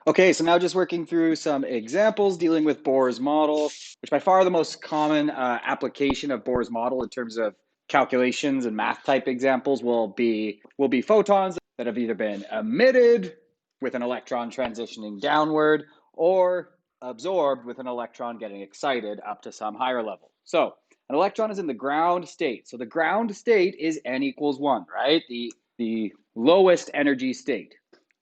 Okay, so now just working through some examples dealing with Bohr's model, which by far the most common application of Bohr's model in terms of calculations and math type examples will be photons that have either been emitted with an electron transitioning downward or absorbed with an electron getting excited up to some higher level. So an electron is in the ground state. So the ground state is n equals 1, right? The lowest energy state.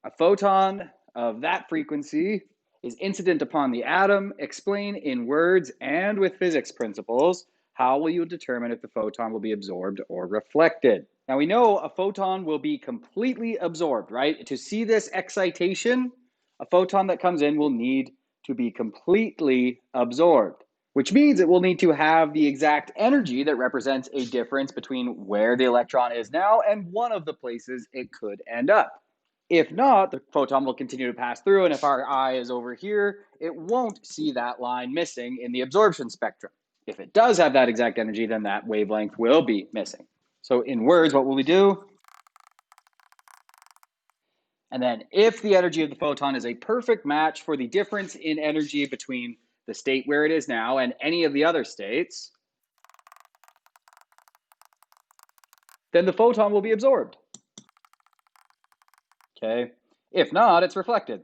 A photon of that frequency is incident upon the atom. Explain in words and with physics principles how will you determine if the photon will be absorbed or reflected. Now we know a photon will be completely absorbed, right? To see this excitation, a photon that comes in will need to be completely absorbed, which means it will need to have the exact energy that represents a difference between where the electron is now and one of the places it could end up. If not, the photon will continue to pass through, and if our eye is over here, it won't see that line missing in the absorption spectrum. If it does have that exact energy, then that wavelength will be missing. So in words, what will we do? And then if the energy of the photon is a perfect match for the difference in energy between the state where it is now and any of the other states, then the photon will be absorbed. Okay. If not, it's reflected.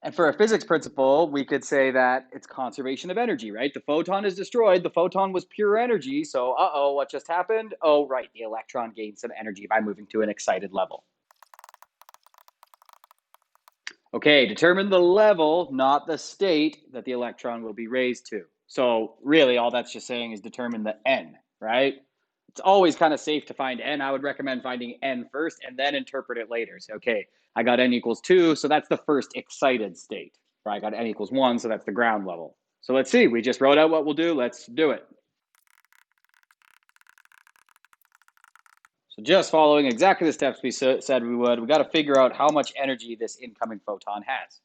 And for a physics principle, we could say that it's conservation of energy, right? The photon is destroyed. The photon was pure energy. So, what just happened? Oh, right. The electron gained some energy by moving to an excited level. Okay, determine the level, not the state that the electron will be raised to. So really all that's just saying is determine the n, right? It's always kind of safe to find n. I would recommend finding n first and then interpret it later. So, okay, I got n equals 2, so that's the first excited state. Right? I got n equals 1, so that's the ground level. So let's see, we just wrote out what we'll do. Let's do it. So just following exactly the steps we said we would, we got to figure out how much energy this incoming photon has.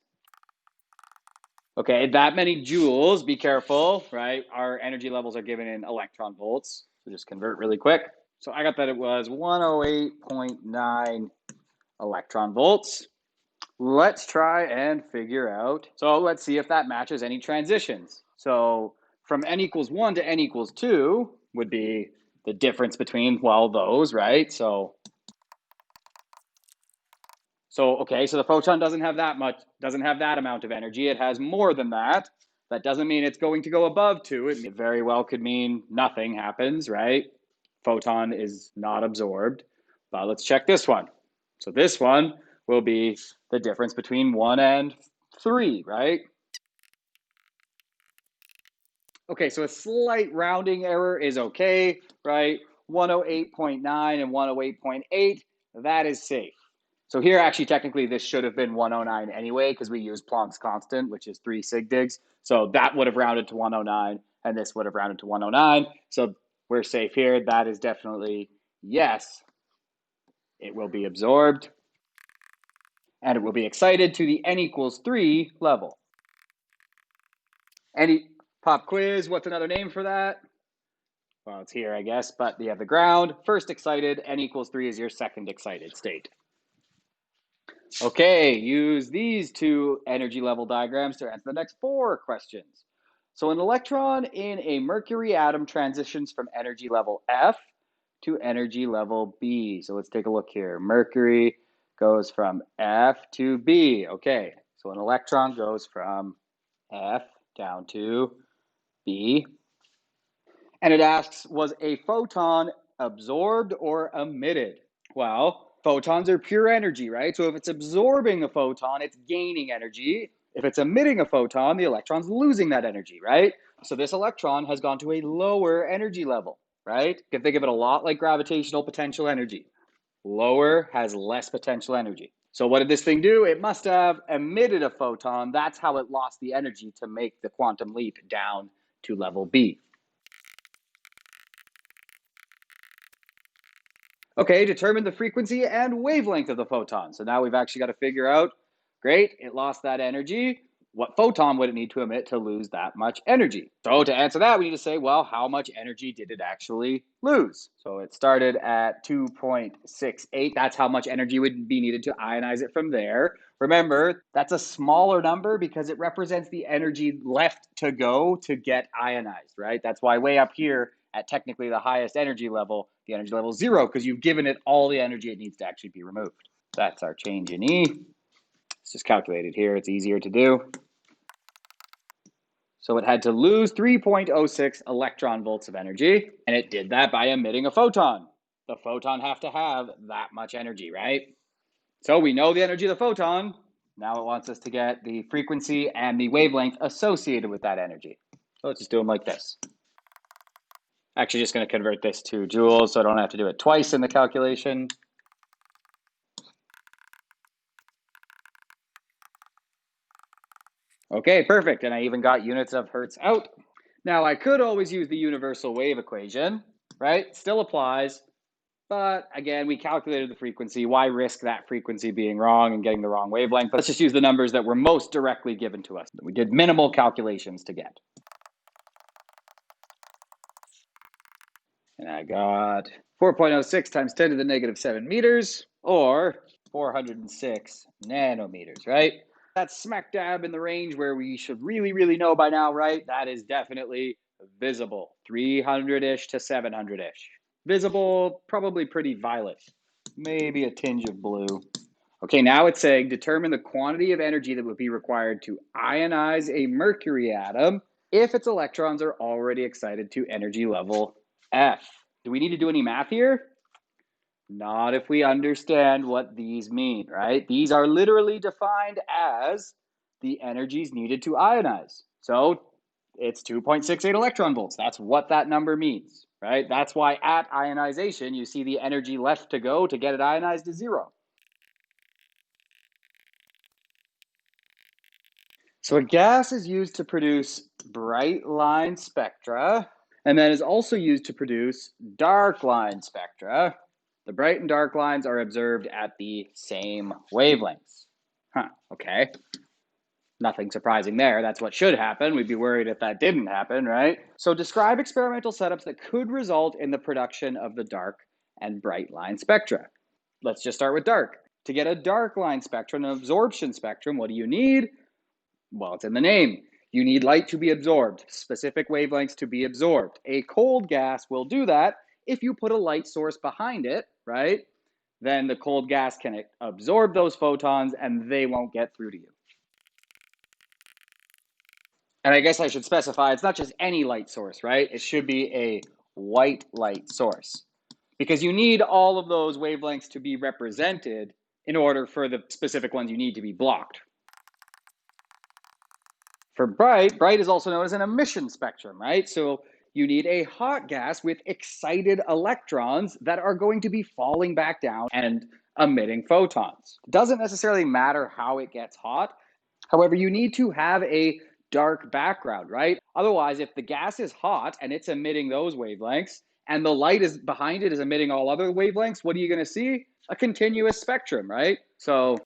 Okay, that many joules, be careful, right? Our energy levels are given in electron volts. So just convert really quick. So I got that it was 108.9 electron volts. Let's try and figure out. So let's see if that matches any transitions. So from n equals 1 to n equals 2 would be the difference between, well, those, right? So okay, so the photon doesn't have that amount of energy. It has more than that. That doesn't mean it's going to go above 2. It very well could mean nothing happens, right? Photon is not absorbed. But let's check this one. So this one will be the difference between 1 and 3, right? Okay, so a slight rounding error is okay, right? 108.9 and 108.8, that is safe. So here, actually, technically, this should have been 109 anyway, because we used Planck's constant, which is 3 sig digs. So that would have rounded to 109, and this would have rounded to 109. So we're safe here. That is definitely yes. It will be absorbed, and it will be excited to the n equals 3 level. Any pop quiz, what's another name for that? Well, it's here, I guess, but you have the ground. First excited, n equals 3 is your second excited state. Okay, use these two energy level diagrams to answer the next 4 questions. So an electron in a mercury atom transitions from energy level F to energy level B. So let's take a look here. Mercury goes from F to B. Okay, so an electron goes from F down to B. And it asks, was a photon absorbed or emitted? Well, photons are pure energy, right? So if it's absorbing a photon, it's gaining energy. If it's emitting a photon, the electron's losing that energy, right? So this electron has gone to a lower energy level, right? You can think of it a lot like gravitational potential energy. Lower has less potential energy. So what did this thing do? It must have emitted a photon. That's how it lost the energy to make the quantum leap down to level B. Okay, determine the frequency and wavelength of the photon. So now we've actually got to figure out, great, it lost that energy. what photon would it need to emit to lose that much energy? So to answer that, we need to say, well, how much energy did it actually lose? So it started at 2.68. That's how much energy would be needed to ionize it from there. Remember, that's a smaller number because it represents the energy left to go to get ionized, right? That's why way up here at technically the highest energy level, the energy level is 0 because you've given it all the energy it needs to actually be removed. That's our change in E. It's just calculated here. It's easier to do. So it had to lose 3.06 electron volts of energy, and it did that by emitting a photon. The photon have to have that much energy, right? So we know the energy of the photon. Now it wants us to get the frequency and the wavelength associated with that energy. So let's just do them like this. Actually, just going to convert this to joules so I don't have to do it twice in the calculation. Okay, perfect. And I even got units of hertz out. Now, I could always use the universal wave equation, right? Still applies. But again, we calculated the frequency. Why risk that frequency being wrong and getting the wrong wavelength? Let's just use the numbers that were most directly given to us. We did minimal calculations to get. And I got 4.06 times 10 to the negative 7 meters, or 406 nanometers, right? That's smack dab in the range where we should really know by now, right? That is definitely visible, 300-ish to 700-ish. Visible, probably pretty violet, maybe a tinge of blue. Okay, now it's saying determine the quantity of energy that would be required to ionize a mercury atom if its electrons are already excited to energy level F. Do we need to do any math here? Not if we understand what these mean, right? These are literally defined as the energies needed to ionize. So it's 2.68 electron volts. That's what that number means, right? That's why at ionization, you see the energy left to go to get it ionized is 0. So a gas is used to produce bright line spectra, and then is also used to produce dark line spectra. The bright and dark lines are observed at the same wavelengths. Okay. Nothing surprising there. That's what should happen. We'd be worried if that didn't happen, right? So describe experimental setups that could result in the production of the dark and bright line spectra. Let's just start with dark. To get a dark line spectrum, an absorption spectrum, what do you need? Well, it's in the name. You need light to be absorbed, specific wavelengths to be absorbed. A cold gas will do that if you put a light source behind it, right? Then the cold gas can absorb those photons and they won't get through to you. And I guess I should specify, it's not just any light source, right? It should be a white light source because you need all of those wavelengths to be represented in order for the specific ones you need to be blocked. For bright, bright is also known as an emission spectrum, right? So you need a hot gas with excited electrons that are going to be falling back down and emitting photons. It doesn't necessarily matter how it gets hot. However, you need to have a dark background, right? Otherwise, if the gas is hot and it's emitting those wavelengths and the light is behind it is emitting all other wavelengths, what are you going to see? A continuous spectrum, right? So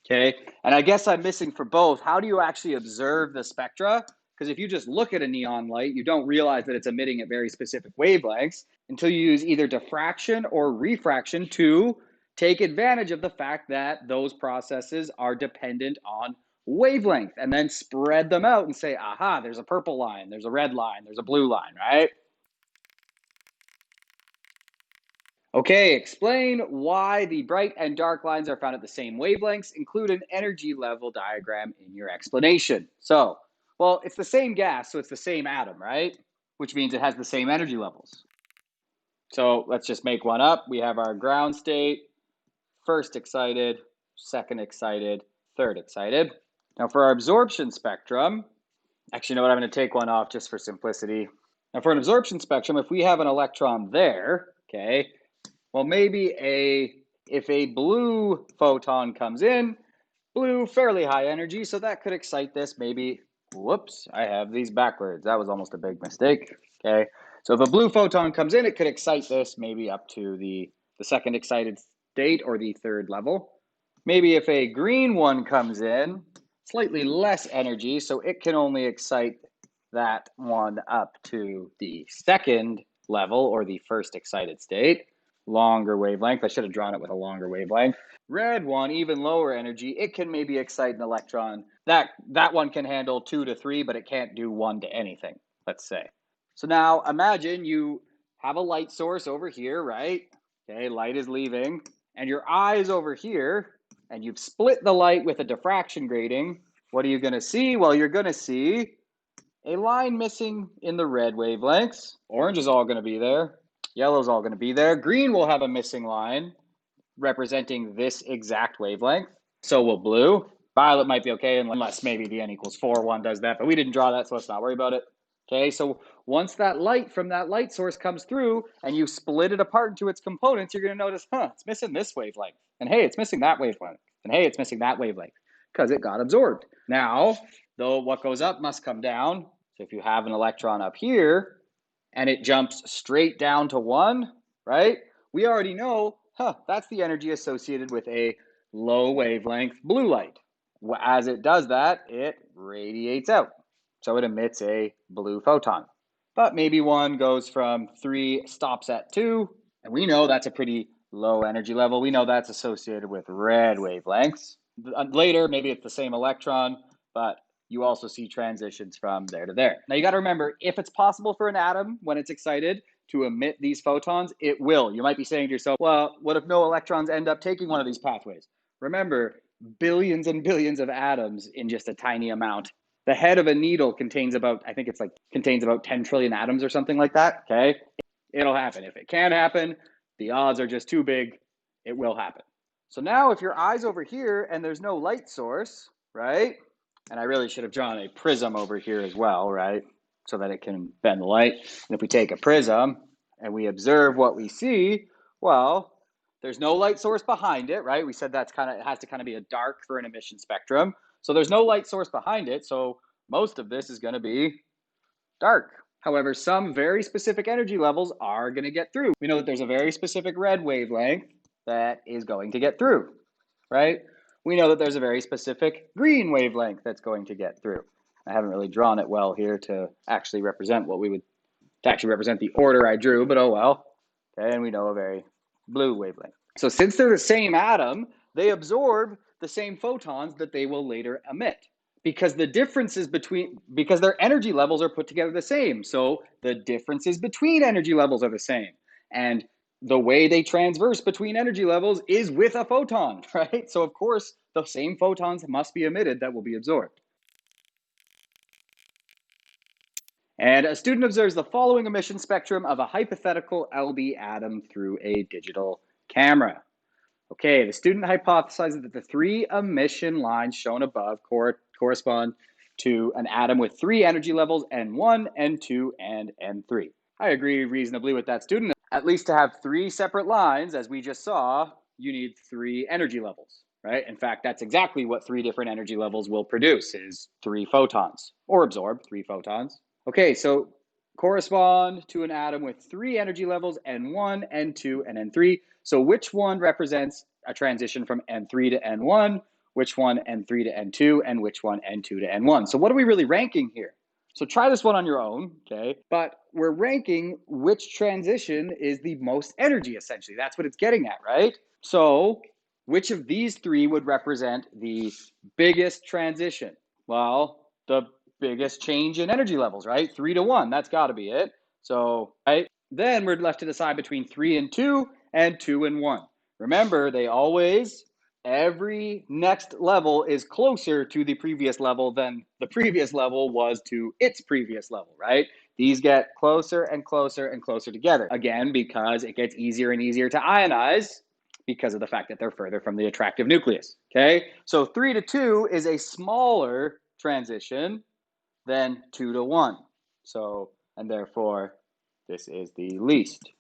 okay, and I guess I'm missing for both. How do you actually observe the spectra? Because if you just look at a neon light, you don't realize that it's emitting at very specific wavelengths until you use either diffraction or refraction to take advantage of the fact that those processes are dependent on wavelength and then spread them out and say, aha, there's a purple line, there's a red line, there's a blue line, right? Okay, explain why the bright and dark lines are found at the same wavelengths. Include an energy level diagram in your explanation. So, well, it's the same gas, so it's the same atom, right? Which means it has the same energy levels. So let's just make one up. We have our ground state, first excited, second excited, third excited. Now for our absorption spectrum, actually, you know what? I'm going to take one off just for simplicity. Now for an absorption spectrum, if we have an electron there, okay, well, maybe if a blue photon comes in, blue, fairly high energy, so that could excite this maybe, whoops, I have these backwards. That was almost a big mistake, okay? So if a blue photon comes in, it could excite this maybe up to the second excited state or the third level. Maybe if a green one comes in, slightly less energy, so it can only excite that one up to the second level or the first excited state. Longer wavelength. I should have drawn it with a longer wavelength. Red one, even lower energy. It can maybe excite an electron. That one can handle 2 to 3, but it can't do 1 to anything, let's say. So now imagine you have a light source over here, right? Okay, light is leaving, and your eye is over here, and you've split the light with a diffraction grating. What are you going to see? Well, you're going to see a line missing in the red wavelengths. Orange is all going to be there. Yellow is all going to be there. Green will have a missing line representing this exact wavelength. So will blue. Violet might be okay unless maybe the n equals 4 one does that, but we didn't draw that, so let's not worry about it. Okay, so once that light from that light source comes through and you split it apart into its components, you're going to notice, it's missing this wavelength. And hey, it's missing that wavelength. And hey, it's missing that wavelength because it got absorbed. Now, though, what goes up must come down. So if you have an electron up here and it jumps straight down to 1, right? We already know, that's the energy associated with a low wavelength blue light. As it does that, it radiates out. So it emits a blue photon. But maybe one goes from 3, stops at 2, and we know that's a pretty low energy level. We know that's associated with red wavelengths. Later, maybe it's the same electron, but you also see transitions from there to there. Now you got to remember, if it's possible for an atom, when it's excited, to emit these photons, it will. You might be saying to yourself, well, what if no electrons end up taking one of these pathways? Remember, billions and billions of atoms in just a tiny amount. The head of a needle contains about, I think it's like, contains about 10 trillion atoms or something like that, okay? It'll happen. If it can happen, the odds are just too big. It will happen. So now if your eye's over here and there's no light source, right? And I really should have drawn a prism over here as well, right? So that it can bend the light. And if we take a prism and we observe what we see, well, there's no light source behind it, right? We said it has to kind of be a dark for an emission spectrum. So there's no light source behind it. So most of this is going to be dark. However, some very specific energy levels are going to get through. We know that there's a very specific red wavelength that is going to get through, right? We know that there's a very specific green wavelength that's going to get through. I haven't really drawn it well here to actually represent the order I drew, but oh well. Okay, and we know a very blue wavelength. So since they're the same atom, they absorb the same photons that they will later emit. Because their energy levels are put together the same. So the differences between energy levels are the same. And the way they transverse between energy levels is with a photon, right? So of course, the same photons must be emitted that will be absorbed. And a student observes the following emission spectrum of a hypothetical LB atom through a digital camera. Okay, the student hypothesizes that the 3 emission lines shown above correspond to an atom with 3 energy levels, N1, N2, and N3. I agree reasonably with that student. At least to have 3 separate lines, as we just saw, you need 3 energy levels, right? In fact, that's exactly what 3 different energy levels will produce, is 3 photons, or absorb 3 photons. Okay, so correspond to an atom with 3 energy levels, N1, N2, and N3. So which one represents a transition from N3 to N1, which one N3 to N2, and which one N2 to N1? So what are we really ranking here? So try this one on your own, okay? But we're ranking which transition is the most energy, essentially. That's what it's getting at, right? So which of these 3 would represent the biggest transition? Well, the biggest change in energy levels, right? 3 to 1, that's got to be it. So, right? Then we're left to decide between 3 and 2 and 2 and 1. Remember, every next level is closer to the previous level than the previous level was to its previous level, right? These get closer and closer and closer together. Again, because it gets easier and easier to ionize because of the fact that they're further from the attractive nucleus, okay? So 3 to 2 is a smaller transition than 2 to 1. So, and therefore, this is the least.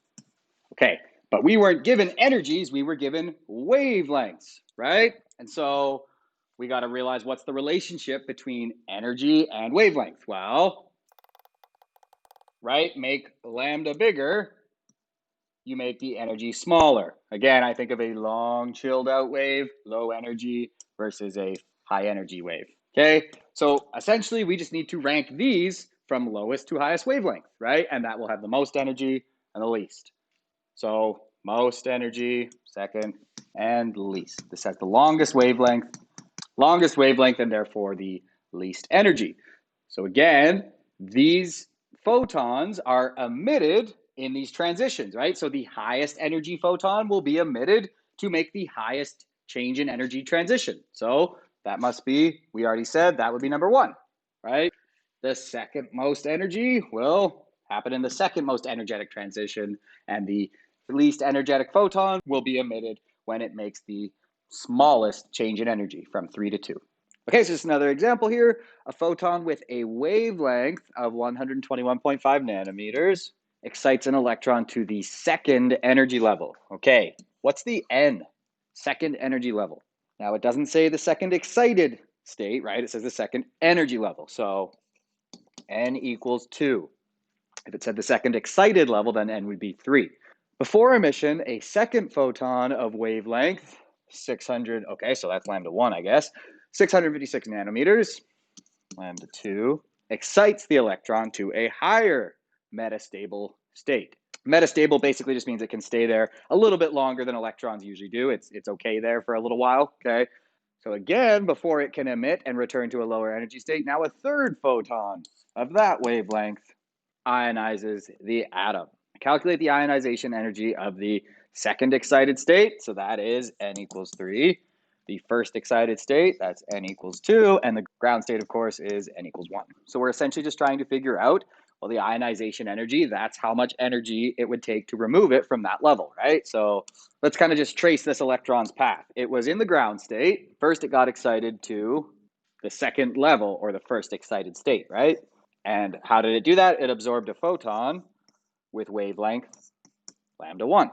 Okay, but we weren't given energies, we were given wavelengths, right? And so we got to realize what's the relationship between energy and wavelength. Well, right, make lambda bigger, you make the energy smaller. Again, I think of a long chilled out wave, low energy, versus a high energy wave. Okay, so essentially we just need to rank these from lowest to highest wavelength, right? And that will have the most energy and the least. So most energy, second, and least. This has the longest wavelength, and therefore the least energy. So again, these photons are emitted in these transitions, right? So the highest energy photon will be emitted to make the highest change in energy transition. So that must be, we already said, that would be number one, right? The second most energy will happen in the second most energetic transition, and the least energetic photon will be emitted when it makes the smallest change in energy from 3 to 2. Okay, so just another example here. A photon with a wavelength of 121.5 nanometers excites an electron to the second energy level. Okay, what's the N? Second energy level. Now, it doesn't say the second excited state, right? It says the second energy level. So N equals 2. If it said the second excited level, then N would be 3. Before emission, a second photon of wavelength 600, okay, so that's lambda 1, I guess, 656 nanometers, lambda 2, excites the electron to a higher metastable state. Metastable basically just means it can stay there a little bit longer than electrons usually do. It's okay there for a little while, okay? So again, before it can emit and return to a lower energy state, now a third photon of that wavelength ionizes the atom. Calculate the ionization energy of the second excited state. So that is N equals 3. The first excited state, that's N equals 2. And the ground state, of course, is N equals 1. So we're essentially just trying to figure out, well, the ionization energy, that's how much energy it would take to remove it from that level, right? So let's kind of just trace this electron's path. It was in the ground state. First, it got excited to the second level, or the first excited state, right? And how did it do that? It absorbed a photon with wavelength lambda 1.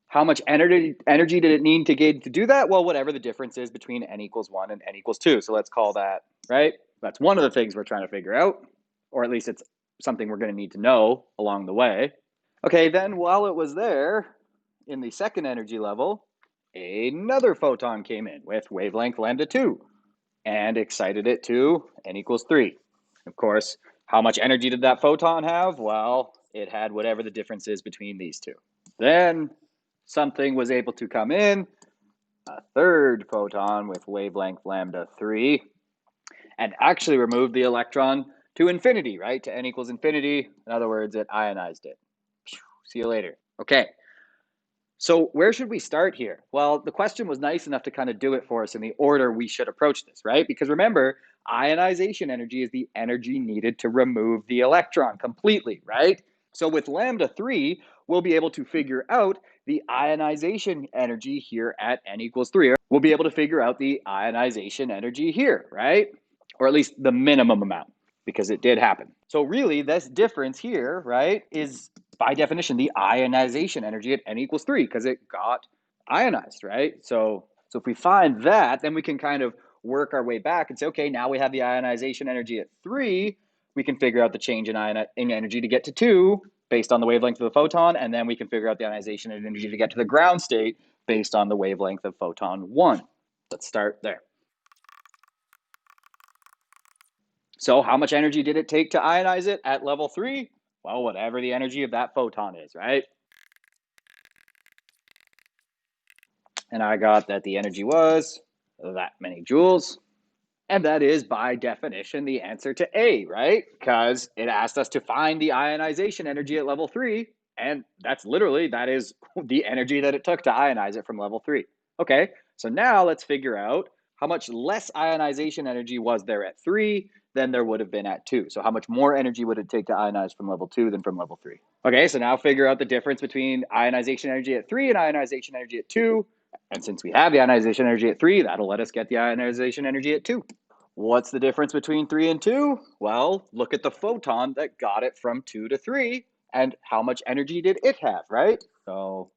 How much energy did it need to do that? Well, whatever the difference is between N equals 1 and N equals 2. So let's call that, right? That's one of the things we're trying to figure out, or at least it's something we're going to need to know along the way. Okay, then while it was there in the second energy level, another photon came in with wavelength lambda 2 and excited it to N equals 3. Of course, how much energy did that photon have? Well, it had whatever the difference is between these two. Then something was able to come in, a third photon with wavelength lambda 3, and actually removed the electron to infinity, right? To N equals infinity. In other words, it ionized it. See you later. Okay. So where should we start here? Well, the question was nice enough to kind of do it for us in the order we should approach this, right? Because remember, ionization energy is the energy needed to remove the electron completely, right? So with lambda 3, we'll be able to figure out the ionization energy here at N equals 3. We'll be able to figure out the ionization energy here, right? Or at least the minimum amount, because it did happen. So really, this difference here, right, is by definition the ionization energy at N equals 3, because it got ionized, right? So if we find that, then we can kind of work our way back and say, okay, now we have the ionization energy at 3. We can figure out the change in energy to get to 2 based on the wavelength of the photon, and then we can figure out the ionization energy to get to the ground state based on the wavelength of photon 1. Let's start there. So how much energy did it take to ionize it at level 3? Well, whatever the energy of that photon is, right? And I got that the energy was that many joules. And that is, by definition, the answer to A, right? Because it asked us to find the ionization energy at level 3. And that is the energy that it took to ionize it from level 3. Okay, so now let's figure out how much less ionization energy was there at 3 than there would have been at 2. So how much more energy would it take to ionize from level 2 than from level 3? Okay, so now figure out the difference between ionization energy at 3 and ionization energy at 2. And since we have the ionization energy at 3, that'll let us get the ionization energy at 2. What's the difference between 3 and 2? Well, look at the photon that got it from 2 to 3, and how much energy did it have, right? So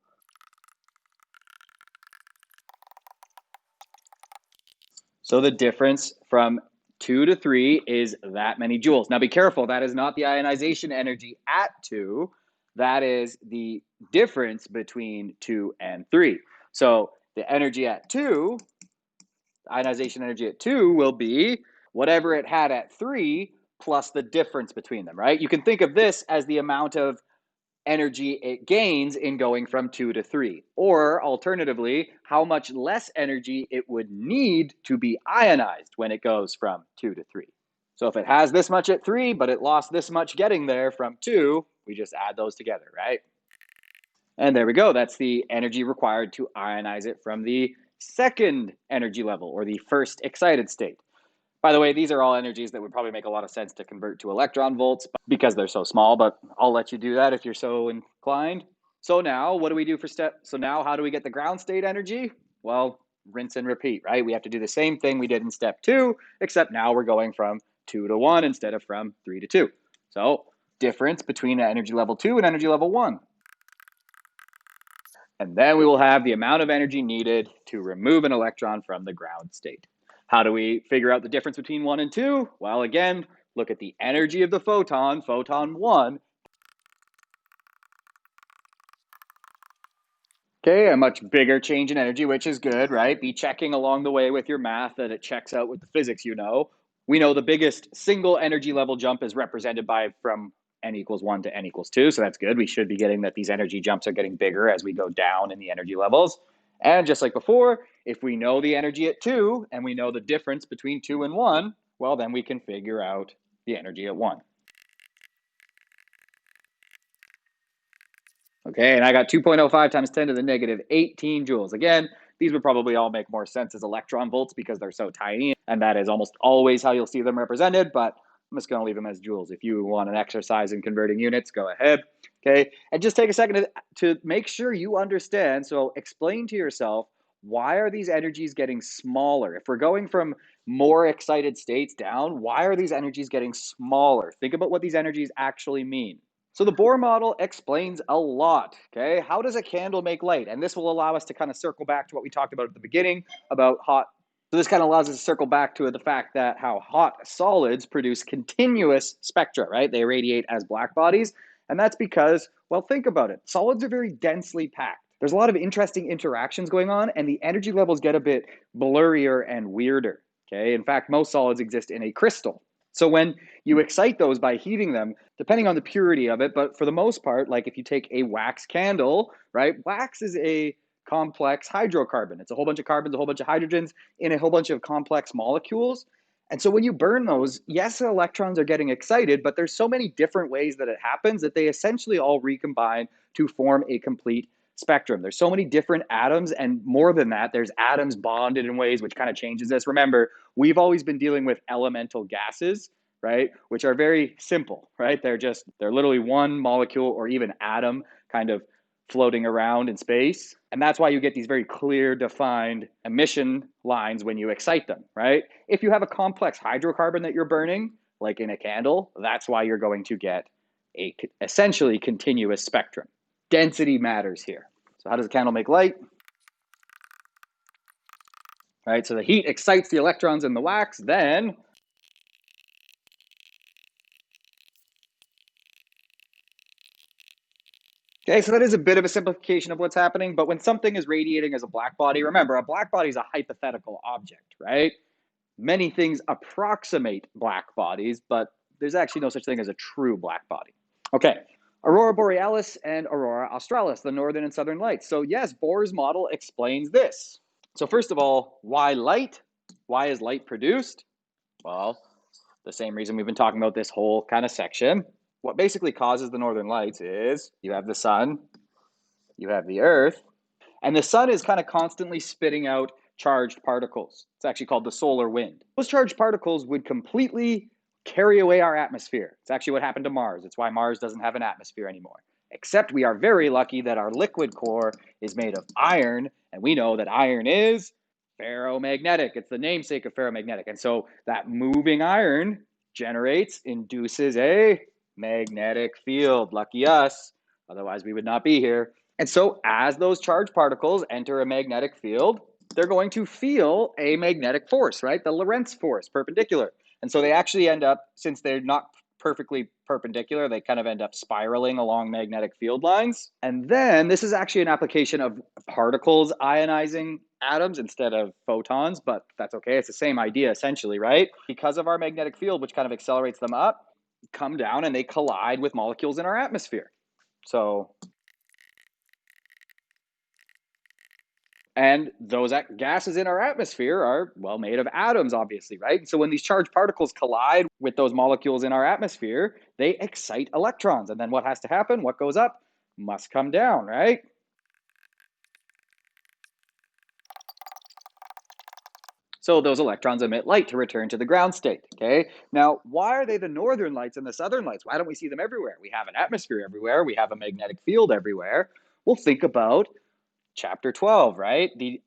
the difference from 2 to 3 is that many joules. Now be careful, that is not the ionization energy at 2. That is the difference between 2 and 3. So the energy at 2, ionization energy at 2 will be whatever it had at 3 plus the difference between them, right? You can think of this as the amount of energy it gains in going from 2 to 3. Or alternatively, how much less energy it would need to be ionized when it goes from 2 to 3. So if it has this much at 3, but it lost this much getting there from 2, we just add those together, right? And there we go. That's the energy required to ionize it from the second energy level, or the first excited state. By the way, these are all energies that would probably make a lot of sense to convert to electron volts because they're so small, but I'll let you do that if you're so inclined. So now, what do we do for so now how do we get the ground state energy? Well, rinse and repeat, right? We have to do the same thing we did in step 2, except now we're going from 2 to 1 instead of from 3 to 2. So, difference between energy level 2 and energy level 1. And then we will have the amount of energy needed to remove an electron from the ground state. How do we figure out the difference between 1 and 2? Well, again, look at the energy of the photon, photon 1. Okay, a much bigger change in energy, which is good, right? Be checking along the way with your math that it checks out with the physics you know. We know the biggest single energy level jump is represented by from n equals 1 to n equals 2, so that's good. We should be getting that these energy jumps are getting bigger as we go down in the energy levels. And just like before, if we know the energy at 2 and we know the difference between 2 and 1, well, then we can figure out the energy at 1. Okay, and I got 2.05 times 10 to the negative 18 joules. Again, these would probably all make more sense as electron volts because they're so tiny, and that is almost always how you'll see them represented, but I'm just going to leave them as joules. If you want an exercise in converting units, go ahead. Okay, and just take a second to make sure you understand. So explain to yourself, why are these energies getting smaller? If we're going from more excited states down, why are these energies getting smaller? Think about what these energies actually mean. So the Bohr model explains a lot, okay? How does a candle make light? And this will allow us to kind of circle back to what we talked about at the beginning about hot. So this kind of allows us to circle back to the fact that how hot solids produce continuous spectra, right? They radiate as black bodies. And that's because, well, think about it. Solids are very densely packed. There's a lot of interesting interactions going on, and the energy levels get a bit blurrier and weirder, okay? In fact, most solids exist in a crystal. So when you excite those by heating them, depending on the purity of it, but for the most part, like if you take a wax candle, right? Wax is a complex hydrocarbon. It's a whole bunch of carbons, a whole bunch of hydrogens in a whole bunch of complex molecules. And so when you burn those, yes, the electrons are getting excited, but there's so many different ways that it happens that they essentially all recombine to form a complete spectrum. There's so many different atoms, and more than that, there's atoms bonded in ways which kind of changes this. Remember, we've always been dealing with elemental gases, right? Which are very simple, right? They're literally one molecule or even atom kind of floating around in space. And that's why you get these very clear defined emission lines when you excite them, right? If you have a complex hydrocarbon that you're burning, like in a candle, that's why you're going to get a essentially continuous spectrum. Density matters here. So how does a candle make light? Right, so the heat excites the electrons in the wax, then okay, so that is a bit of a simplification of what's happening, but when something is radiating as a black body, remember, a black body is a hypothetical object, right? Many things approximate black bodies, but there's actually no such thing as a true black body. Okay, Aurora Borealis and Aurora Australis, the northern and southern lights. So yes, Bohr's model explains this. So first of all, why light? Why is light produced? Well, the same reason we've been talking about this whole kind of section. What basically causes the northern lights is you have the sun, you have the earth, and the sun is kind of constantly spitting out charged particles. It's actually called the solar wind. Those charged particles would completely carry away our atmosphere. It's actually what happened to Mars. It's why Mars doesn't have an atmosphere anymore. Except we are very lucky that our liquid core is made of iron, and we know that iron is ferromagnetic. It's the namesake of ferromagnetic. And so that moving iron induces a magnetic field. Lucky us. Otherwise, we would not be here. And so as those charged particles enter a magnetic field, they're going to feel a magnetic force, right? The Lorentz force, perpendicular. And so they actually end up, since they're not perfectly perpendicular. They kind of end up spiraling along magnetic field lines. And then this is actually an application of particles ionizing atoms instead of photons, but that's okay. It's the same idea essentially, right? Because of our magnetic field, which kind of accelerates them up, come down and they collide with molecules in our atmosphere. So, and those gases in our atmosphere are, well, made of atoms, obviously, right? So when these charged particles collide with those molecules in our atmosphere, they excite electrons. And then what has to happen? What goes up must come down, right? So those electrons emit light to return to the ground state, okay? Now, why are they the northern lights and the southern lights? Why don't we see them everywhere? We have an atmosphere everywhere. We have a magnetic field everywhere. Well, think about chapter 12, right? The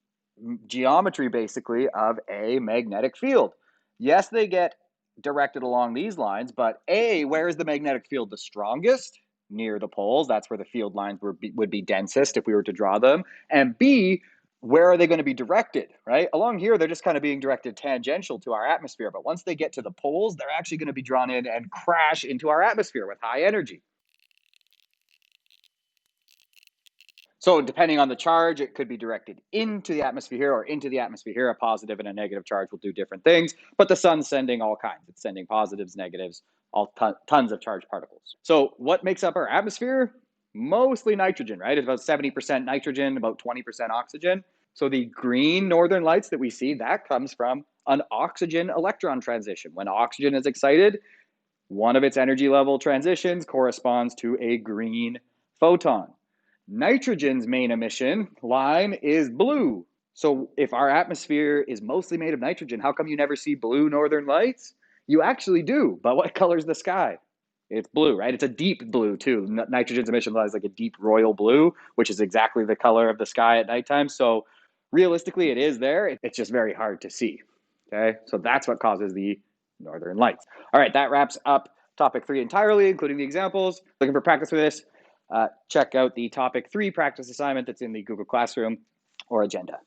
geometry basically of a magnetic field. Yes, they get directed along these lines, but A, where is the magnetic field the strongest? Near the poles. That's where the field lines would be densest if we were to draw them. And B, where are they going to be directed, right? Along here, they're just kind of being directed tangential to our atmosphere. But once they get to the poles, they're actually going to be drawn in and crash into our atmosphere with high energy. So depending on the charge, it could be directed into the atmosphere here or into the atmosphere here. A positive and a negative charge will do different things, but the sun's sending all kinds. It's sending positives, negatives, all tons of charged particles. So what makes up our atmosphere? Mostly nitrogen, right? It's about 70% nitrogen, about 20% oxygen. So the green northern lights that we see, that comes from an oxygen electron transition. When oxygen is excited, one of its energy level transitions corresponds to a green photon. Nitrogen's main emission line is blue. So if our atmosphere is mostly made of nitrogen, how come you never see blue northern lights? You actually do, but what color's the sky? It's blue, right? It's a deep blue too. Nitrogen's emission line is like a deep royal blue, which is exactly the color of the sky at nighttime. So realistically, it is there. It's just very hard to see. Okay, so that's what causes the northern lights. All right, that wraps up topic 3 entirely, including the examples. Looking for practice with this? Check out the topic 3 practice assignment that's in the Google Classroom or agenda.